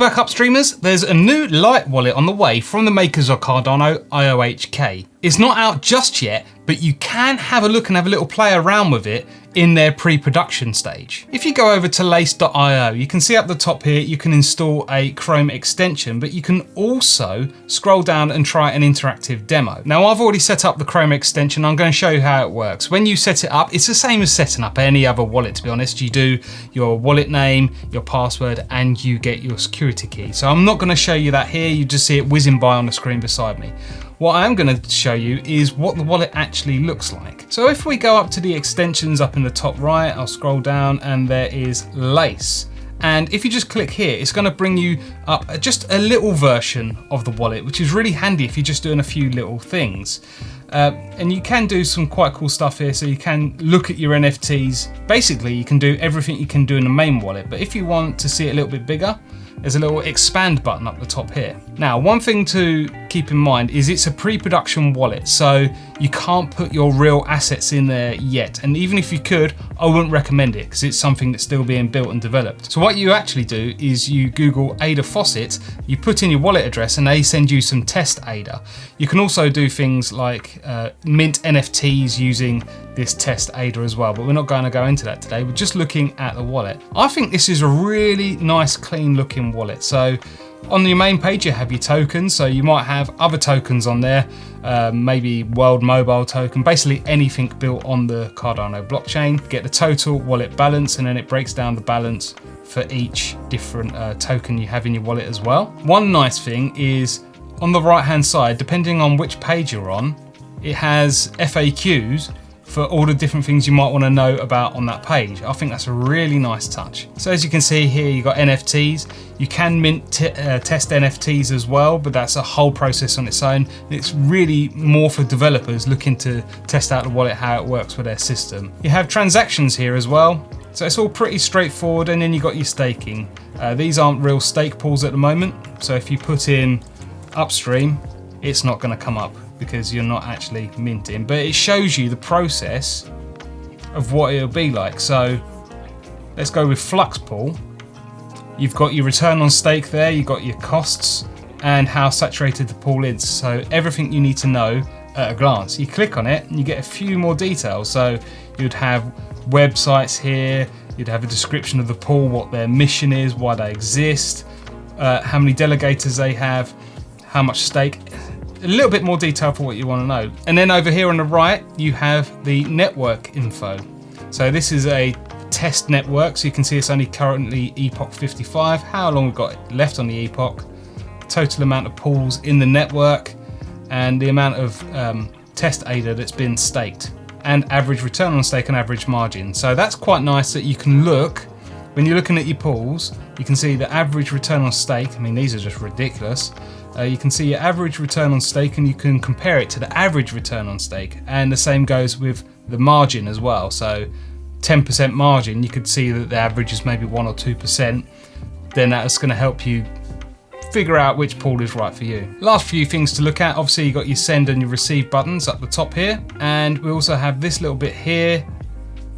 backup streamers, there's a new light wallet on the way from the makers of Cardano, IOHK. It's not out just yet, but you can have a look and have a little play around with it in their pre-production stage. If you go over to lace.io, you can see up the top here, you can install a Chrome extension, but you can also scroll down and try an interactive demo. Now, I've already set up the Chrome extension. I'm going to show you how it works. When you set it up, it's the same as setting up any other wallet, to be honest. You do your wallet name, your password, and you get your security key. So I'm not going to show you that here. You just see it whizzing by on the screen beside me. What I am going to show you is what the wallet actually looks like. So if we go up to the extensions up in the top right, I'll scroll down and there is Lace. And if you just click here, it's going to bring you up just a little version of the wallet, which is really handy if you're just doing a few little things. And you can do some quite cool stuff here. So you can look at your NFTs. Basically, you can do everything you can do in the main wallet. But if you want to see it a little bit bigger, there's a little expand button up the top here. Now, one thing to keep in mind is it's a pre-production wallet, so you can't put your real assets in there yet. And even if you could, I wouldn't recommend it because it's something that's still being built and developed. So what you actually do is you Google ADA Faucet, you put in your wallet address and they send you some test ADA. You can also do things like mint NFTs using this test ADA as well, but we're not going to go into that today. We're just looking at the wallet. I think this is a really nice, clean looking wallet. So on your main page, you have your tokens. So you might have other tokens on there, maybe World Mobile token, basically anything built on the Cardano blockchain. Get the total wallet balance, and then it breaks down the balance for each different token you have in your wallet as well. One nice thing is on the right hand side, depending on which page you're on, it has FAQs for all the different things you might want to know about on that page. I think that's a really nice touch. So as you can see here, you've got NFTs. You can mint test NFTs as well, but that's a whole process on its own. It's really more for developers looking to test out the wallet, how it works with their system. You have transactions here as well. So it's all pretty straightforward, and then you got your staking. These aren't real stake pools at the moment. So if you put in upstream, it's not going to come up because you're not actually minting, but it shows you the process of what it'll be like. So let's go with Flux Pool. You've got your return on stake there, you've got your costs and how saturated the pool is. So everything you need to know at a glance. You click on it and you get a few more details. So you'd have websites here, you'd have a description of the pool, what their mission is, why they exist, how many delegators they have, how much stake. A little bit more detail for what you want to know. And then over here on the right, you have the network info. So this is a test network. So you can see it's only currently Epoch 55, how long we've got left on the Epoch, total amount of pools in the network, and the amount of test ADA that's been staked, and average return on stake and average margin. So that's quite nice that you can look, when you're looking at your pools, you can see the average return on stake. I mean, these are just ridiculous. You can see your average return on stake and you can compare it to the average return on stake. And the same goes with the margin as well. So 10% margin, you could see that the average is maybe 1 or 2%. Then that's going to help you figure out which pool is right for you. Last few things to look at. Obviously, you've got your send and your receive buttons up the top here. And we also have this little bit here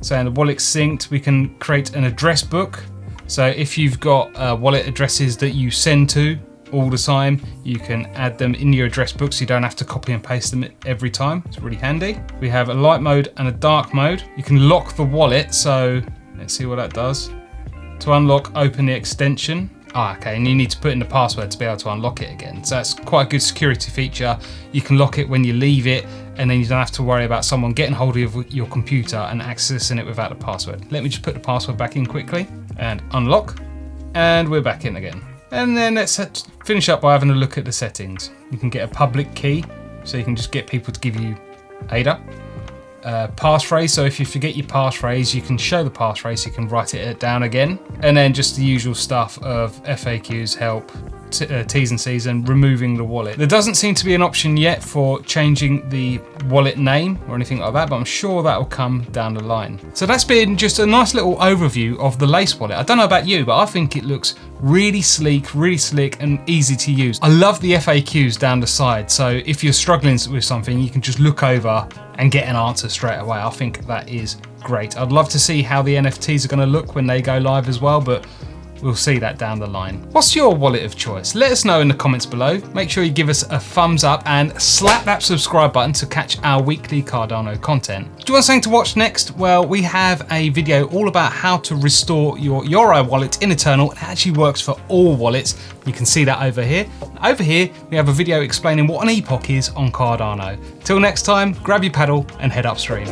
saying the wallet's synced. We can create an address book. So if you've got wallet addresses that you send to all the time, you can add them in your address book so you don't have to copy and paste them every time. It's really handy. We have a light mode and a dark mode. You can lock the wallet, so let's see what that does. To unlock, open the extension. Okay, and you need to put in the password to be able to unlock it again. So that's quite a good security feature. You can lock it when you leave it, and then you don't have to worry about someone getting hold of your computer and accessing it without the password. Let me just put the password back in quickly and unlock, and we're back in again. And then let's finish up by having a look at the settings. You can get a public key, so you can just get people to give you ADA. Passphrase, so if you forget your passphrase, you can show the passphrase, you can write it down again. And then just the usual stuff of FAQs, help, T's and C's, and removing the wallet. There doesn't seem to be an option yet for changing the wallet name or anything like that, but I'm sure that will come down the line. So that's been just a nice little overview of the Lace wallet. I don't know about you, but I think it looks really sleek, really slick, and easy to use. I love the FAQs down the side, so if you're struggling with something, you can just look over and get an answer straight away. I think that is great. I'd love to see how the NFTs are going to look when they go live as well, but we'll see that down the line. What's your wallet of choice? Let us know in the comments below. Make sure you give us a thumbs up and slap that subscribe button to catch our weekly Cardano content. Do you want something to watch next? Well, we have a video all about how to restore your Yoroi wallet in Eternal. It actually works for all wallets. You can see that over here. Over here, we have a video explaining what an epoch is on Cardano. Till next time, grab your paddle and head upstream.